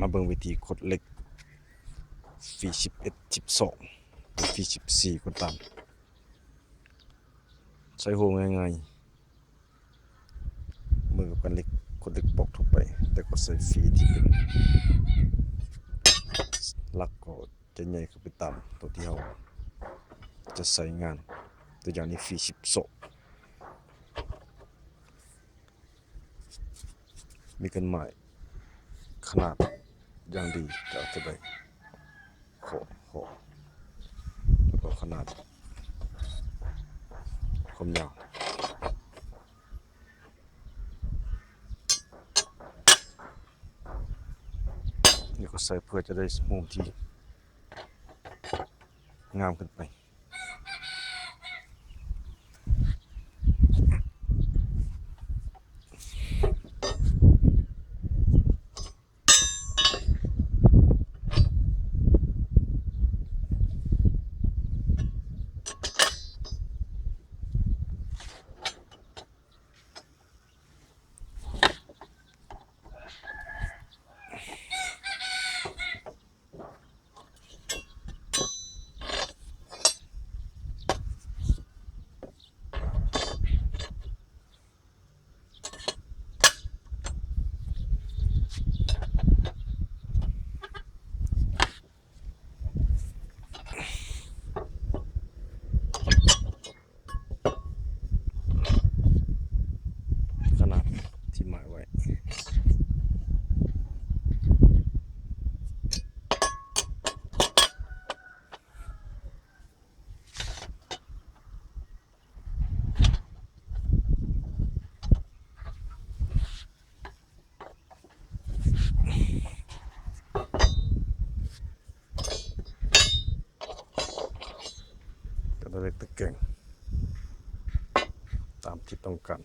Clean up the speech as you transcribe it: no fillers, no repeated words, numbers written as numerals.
มาเบิ่งวิธีกดเหล็กฟี11 12หรือฟี14ก็ตามใช้โฮง่ายๆมือกับกันเหล็กกดเหล็กปอกทั่วไปแต่ก็ใส่ฟีที่เป็นลักก็จะใหญ่ขึ้นไปตามตัวที่เราจะใส่งานตัวอย่างนี้ฟี12มีกันไม้ขนาดอย่างดีจะได้โหแล้วก็ขนาดความยาวนี่ก็ใส่เพื่อจะได้มุมที่งามขึ้นไปขนาดที่หมายไว้ก็ได้เล็กตะแกรงตามที่ต้องการ